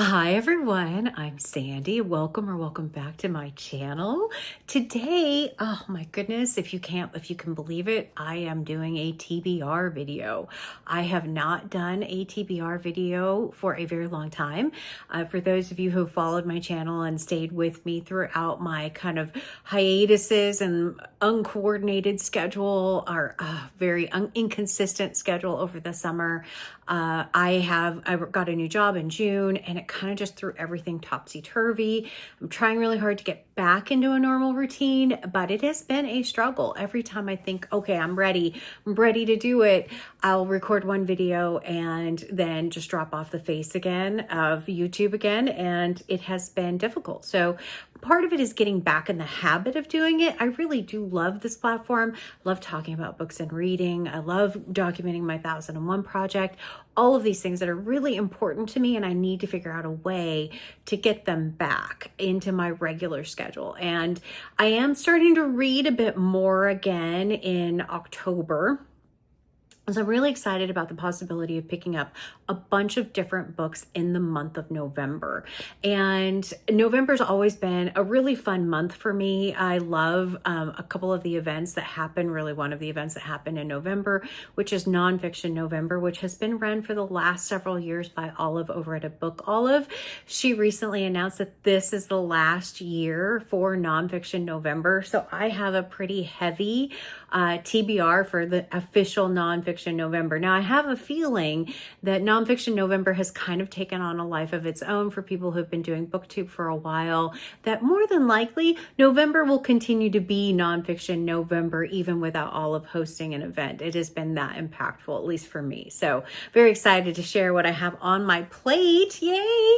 Hi everyone, I'm Sandy. Welcome back to my channel. Today, oh my goodness, if you can believe it, I am doing a TBR video. I have not done a TBR video for a very long time. For those of you who followed my channel and stayed with me throughout my kind of hiatuses and uncoordinated schedule, or very inconsistent schedule over the summer, I got a new job in June and it kind of just threw everything topsy-turvy. I'm trying really hard to get back into a normal routine, but it has been a struggle. Every time I think, okay, I'm ready to do it, I'll record one video and then just drop off the face again of YouTube again, and it has been difficult. So part of it is getting back in the habit of doing it. I really do love this platform. Love talking about books and reading. I love documenting my 1001 project. All of these things that are really important to me, and I need to figure out a way to get them back into my regular schedule. And I am starting to read a bit more again in October. So I'm really excited about the possibility of picking up a bunch of different books in the month of November. And November's always been a really fun month for me. I love a couple of the events that happen, really one of the events that happened in November, which is Nonfiction November, which has been run for the last several years by Olive over at a Book Olive. She recently announced that this is the last year for Nonfiction November. So I have a pretty heavy TBR for the official Nonfiction November. Now, I have a feeling that Nonfiction November has kind of taken on a life of its own for people who've been doing BookTube for a while, that more than likely November will continue to be Nonfiction November even without Olive hosting an event. It has been that impactful, at least for me. So very excited to share what I have on my plate. Yay!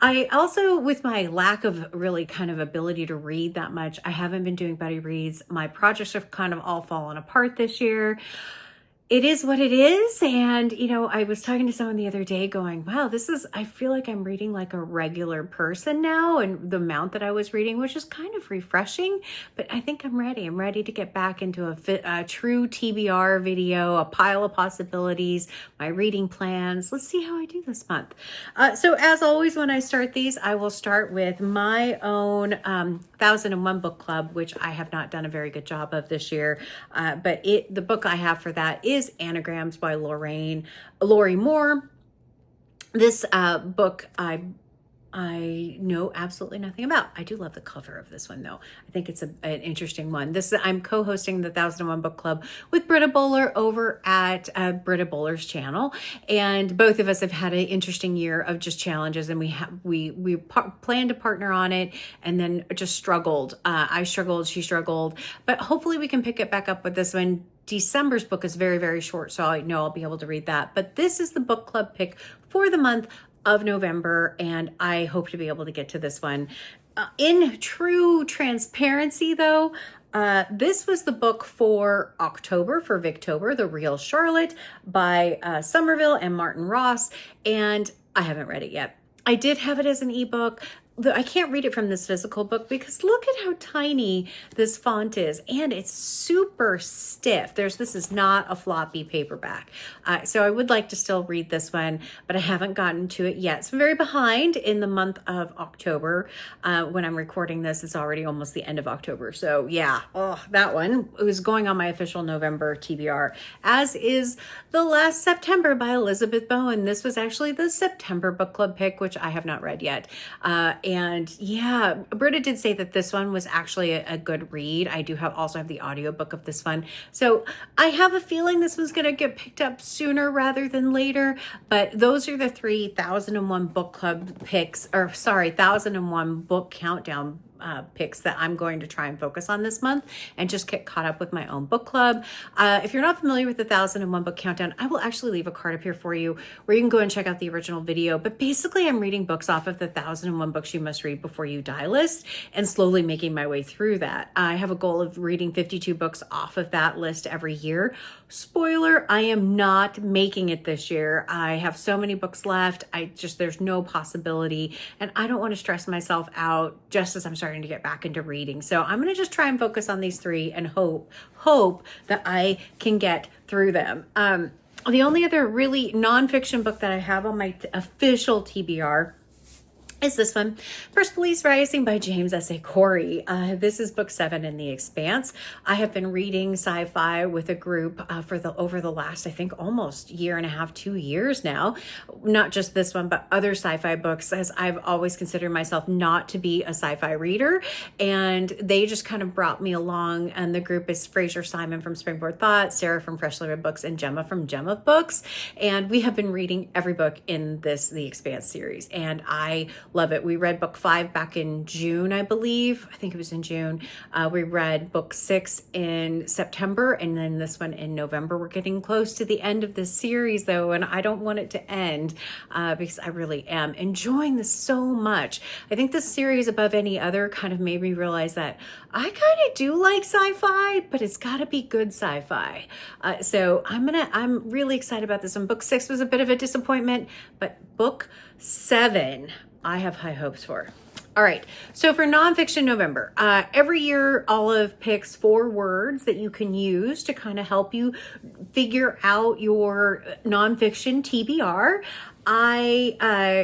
I also, with my lack of really kind of ability to read that much, I haven't been doing buddy reads. My projects have kind of all fallen apart this year. It is what it is. And, I was talking to someone the other day going, wow, I feel like I'm reading like a regular person now, and the amount that I was reading, which is kind of refreshing, but I think I'm ready. I'm ready to get back into a true TBR video, a pile of possibilities, my reading plans. Let's see how I do this month. So as always, when I start these, I will start with my own 1001 book club, which I have not done a very good job of this year. But the book I have for that is Anagrams by Lori Moore. This book I know absolutely nothing about. I do love the cover of this one, though. I think it's an interesting one. I'm co-hosting the 1001 Book Club with Britta Bowler over at Britta Bowler's channel, and both of us have had an interesting year of just challenges, and we planned to partner on it, and then just struggled. I struggled, she struggled, but hopefully we can pick it back up with this one. December's book is very, very short, so I know I'll be able to read that. But this is the book club pick for the month of November, and I hope to be able to get to this one. In true transparency, though, this was the book for October, for Victober, The Real Charlotte by Somerville and Martin Ross, and I haven't read it yet. I did have it as an ebook. I can't read it from this physical book because look at how tiny this font is, and it's super stiff. This is not a floppy paperback. So I would like to still read this one, but I haven't gotten to it yet. So I'm very behind in the month of October. When I'm recording this, it's already almost the end of October. So yeah, that one is going on my official November TBR, as is The Last September by Elizabeth Bowen. This was actually the September book club pick, which I have not read yet. And yeah, Britta did say that this one was actually a good read. I do also have the audiobook of this one. So I have a feeling this was going to get picked up sooner rather than later. But those are the 1001 book club picks, 1001 book countdown picks that I'm going to try and focus on this month and just get caught up with my own book club. If you're not familiar with the 1001 book countdown, I will actually leave a card up here for you where you can go and check out the original video. But basically, I'm reading books off of the 1001 books you must read before you die list and slowly making my way through that. I have a goal of reading 52 books off of that list every year. Spoiler, I am not making it this year. I have so many books left. There's no possibility, and I don't want to stress myself out just as I'm starting to get back into reading. So I'm going to just try and focus on these three and hope that I can get through them. The only other really nonfiction book that I have on my official TBR is this one, Persepolis Rising by James S.A. Corey. This is book 7 in The Expanse. I have been reading sci-fi with a group over the last, I think, almost year and a half, 2 years now. Not just this one, but other sci-fi books, as I've always considered myself not to be a sci-fi reader. And they just kind of brought me along. And the group is Fraser Simon from Springboard Thought, Sarah from Freshly Read Books, and Gemma from Gemma Books. And we have been reading every book in this The Expanse series. And I love it. We read book 5 back in June, I believe. I think it was in June. We read book 6 in September, and then this one in November. We're getting close to the end of this series, though, and I don't want it to end because I really am enjoying this so much. I think this series, above any other, kind of made me realize that I kind of do like sci-fi, but it's got to be good sci-fi. So I'm really excited about this one. Book 6 was a bit of a disappointment, but book 7, I have high hopes for. All right, so for Nonfiction November, every year Olive picks 4 words that you can use to kind of help you figure out your nonfiction TBR. I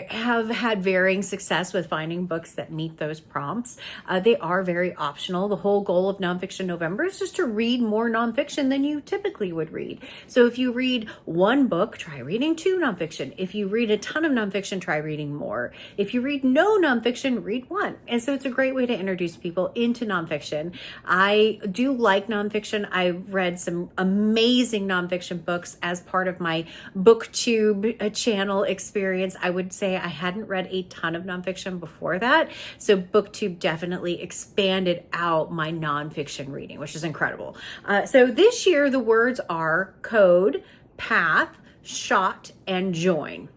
have had varying success with finding books that meet those prompts. They are very optional. The whole goal of Nonfiction November is just to read more nonfiction than you typically would read. So if you read 1 book, try reading 2 nonfiction. If you read a ton of nonfiction, try reading more. If you read no nonfiction, read 1. And so it's a great way to introduce people into nonfiction. I do like nonfiction. I've read some amazing nonfiction books as part of my BookTube channel experience. I would say I hadn't read a ton of nonfiction before that. So BookTube definitely expanded out my nonfiction reading, which is incredible. So this year, the words are code, path, shot, and join.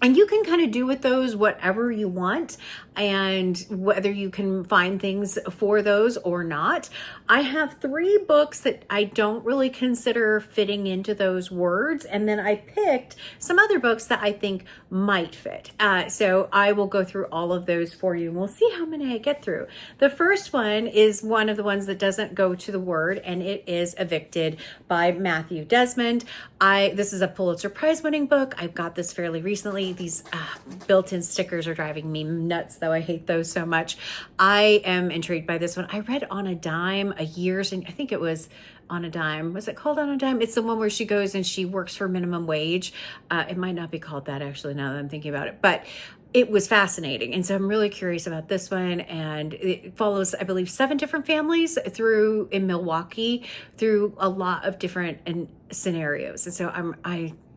And you can kind of do with those whatever you want, and whether you can find things for those or not. I have 3 books that I don't really consider fitting into those words, and then I picked some other books that I think might fit. So I will go through all of those for you, and we'll see how many I get through. The first one is one of the ones that doesn't go to the word, and it is Evicted by Matthew Desmond. This is a Pulitzer Prize winning book. I got this fairly recently. These built-in stickers are driving me nuts, though. I hate those so much. I am intrigued by this one. I read On a Dime I think it was On a Dime. Was it called On a Dime? It's the one where she goes and she works for minimum wage. It might not be called that, actually, now that I'm thinking about it. But it was fascinating. And so I'm really curious about this one. And it follows, I believe, 7 different families in Milwaukee through a lot of different scenarios. And so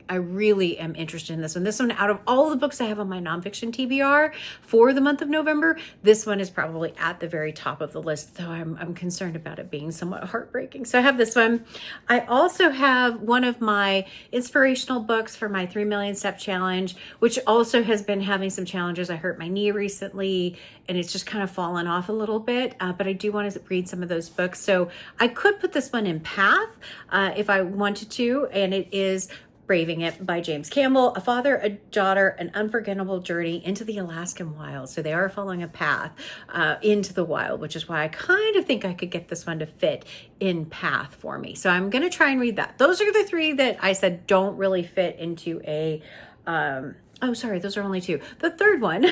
I really am interested in this one. This one, out of all the books I have on my nonfiction TBR for the month of November, this one is probably at the very top of the list. So I'm concerned about it being somewhat heartbreaking. So I have this one. I also have one of my inspirational books for my 3 Million Step Challenge, which also has been having some challenges. I hurt my knee recently, and it's just kind of fallen off a little bit, but I do want to read some of those books. So I could put this one in path if I wanted to, and it is Braving It by James Campbell, a father, a daughter, an unforgettable journey into the Alaskan wild. So they are following a path into the wild, which is why I kind of think I could get this one to fit in path for me. So I'm going to try and read that. Those are the 3 that I said don't really fit into a oh, sorry, those are only 2. The third one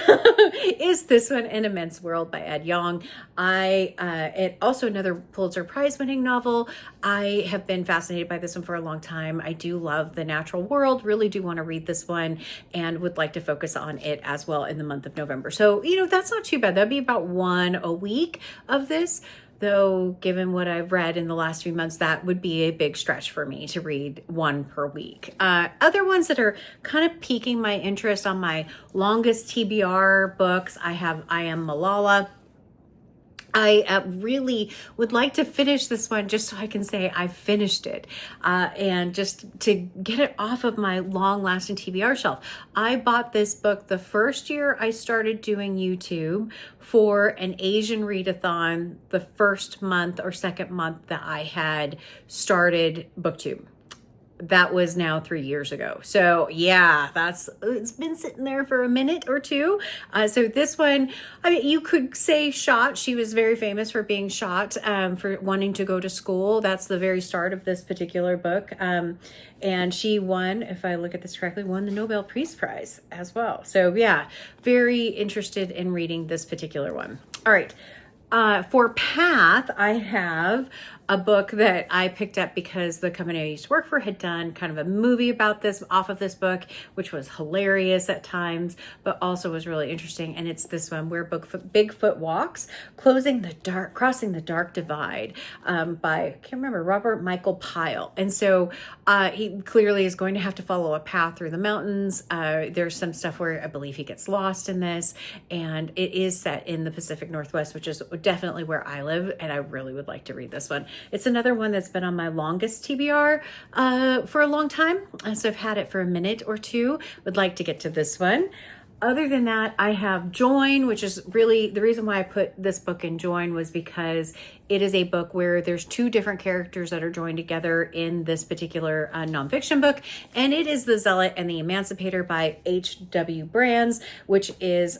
is this one, An Immense World by Ed Yong. Also another Pulitzer Prize winning novel. I have been fascinated by this one for a long time. I do love the natural world, really do want to read this one, and would like to focus on it as well in the month of November. So, that's not too bad. That'd be about 1 a week of this. Though, given what I've read in the last few months, that would be a big stretch for me to read 1 per week. Other ones that are kind of piquing my interest on my longest TBR books, I have I Am Malala. I really would like to finish this one just so I can say I finished it, and just to get it off of my long-lasting TBR shelf. I bought this book the first year I started doing YouTube for an Asian readathon, the first month or second month that I had started BookTube. that was now 3 years ago. So yeah, it's been sitting there for a minute or two. So this one, I mean, you could say shot. She was very famous for being shot, for wanting to go to school. That's the very start of this particular book. And she won, if I look at this correctly, won the Nobel Peace Prize as well. So yeah, very interested in reading this particular one. All right. For Path, I have a book that I picked up because the company I used to work for had done kind of a movie about this, off of this book, which was hilarious at times, but also was really interesting. And it's this one, Where Bigfoot Walks, Crossing the Dark Divide, by, I can't remember, Robert Michael Pyle. And so he clearly is going to have to follow a path through the mountains. There's some stuff where I believe he gets lost in this, and it is set in the Pacific Northwest, which is definitely where I live, and I really would like to read this one. It's another one that's been on my longest TBR for a long time, so I've had it for a minute or two. Would like to get to this one. Other than that, I have Join, which is really the reason why I put this book in Join was because it is a book where there's two different characters that are joined together in this particular nonfiction book. And it is The Zealot and the Emancipator by H.W. Brands, which is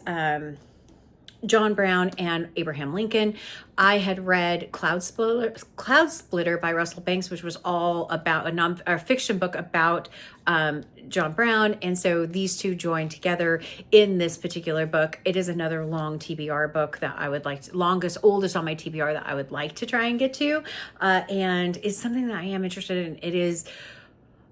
John Brown and Abraham Lincoln. I had read Cloud Splitter by Russell Banks, which was all about a fiction book about John Brown. And so these two joined together in this particular book. It is another long TBR book that I would like oldest on my TBR that I would like to try and get to. And it's something that I am interested in. It is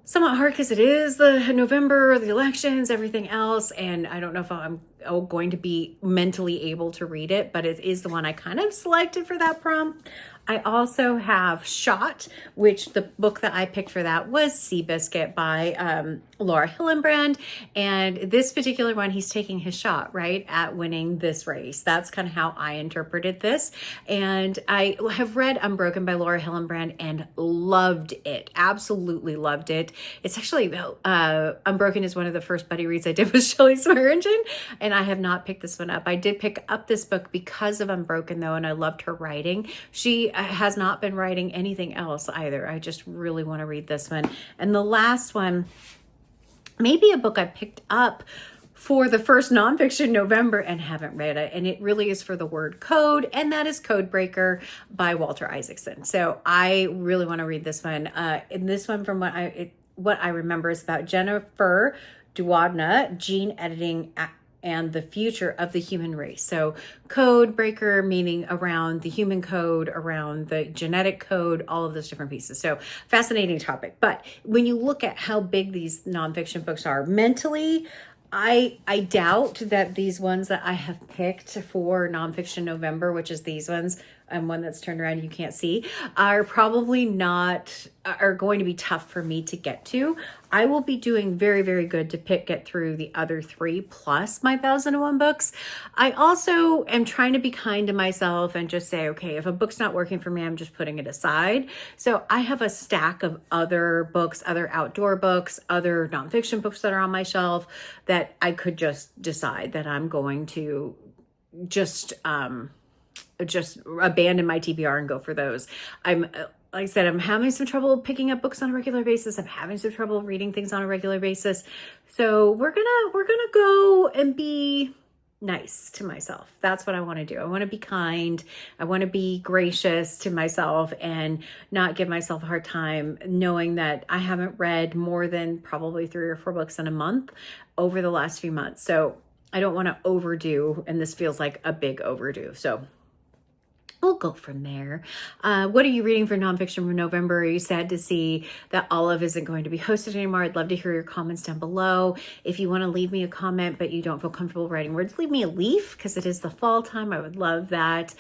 somewhat hard because it is the November, the elections, everything else. And I don't know if I'm going to be mentally able to read it, but it is the one I kind of selected for that prompt. I also have Shot, which the book that I picked for that was Seabiscuit by Laura Hillenbrand. And this particular one, he's taking his shot, right, at winning this race. That's kind of how I interpreted this. And I have read Unbroken by Laura Hillenbrand and loved it. Absolutely loved it. It's actually, Unbroken is one of the first buddy reads I did with Shelley Swearingen, and I have not picked this one up. I did pick up this book because of Unbroken, though, and I loved her writing. She has not been writing anything else either. I just really want to read this one. And the last one, maybe a book I picked up for the first Nonfiction November and haven't read it. And it really is for the word code. And that is Codebreaker by Walter Isaacson. So I really want to read this one. And this one, from what I remember, is about Jennifer Doudna, gene editing and the future of the human race. So code breaker, meaning around the human code, around the genetic code, all of those different pieces. So fascinating topic. But when you look at how big these nonfiction books are mentally, I doubt that these ones that I have picked for Nonfiction November, which is these ones, and one that's turned around you can't see, are probably are going to be tough for me to get to. I will be doing very, very good to get through the other three plus my 1001 books. I also am trying to be kind to myself and just say, okay, if a book's not working for me, I'm just putting it aside. So I have a stack of other books, other outdoor books, other nonfiction books that are on my shelf that I could just decide that I'm going to just abandon my TBR and go for those. Like I said, I'm having some trouble picking up books on a regular basis. I'm having some trouble reading things on a regular basis. So we're gonna go and be nice to myself. That's what I want to do. I want to be kind. I want to be gracious to myself and not give myself a hard time, knowing that I haven't read more than probably 3 or 4 books in a month over the last few months. So I don't want to overdo, and this feels like a big overdue. So we'll go from there. What are you reading for Nonfiction for November? Are you sad to see that Olive isn't going to be hosted anymore? I'd love to hear your comments down below. If you want to leave me a comment, but you don't feel comfortable writing words, leave me a leaf because it is the fall time. I would love that.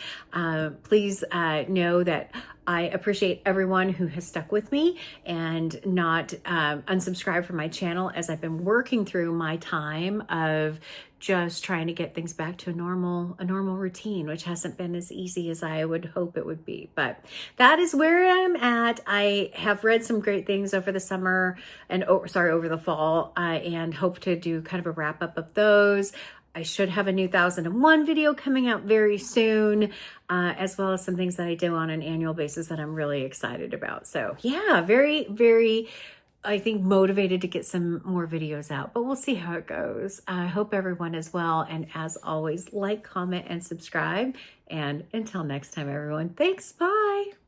Please know that I appreciate everyone who has stuck with me and not unsubscribed from my channel, as I've been working through my time of just trying to get things back to a normal routine, which hasn't been as easy as I would hope it would be. But that is where I'm at. I have read some great things over the summer and over the fall, and hope to do kind of a wrap up of those. I should have a new 1001 video coming out very soon, as well as some things that I do on an annual basis that I'm really excited about. So yeah, very, very I think, motivated to get some more videos out, but we'll see how it goes. I hope everyone is well. And as always, like, comment, and subscribe. And until next time, everyone, thanks. Bye.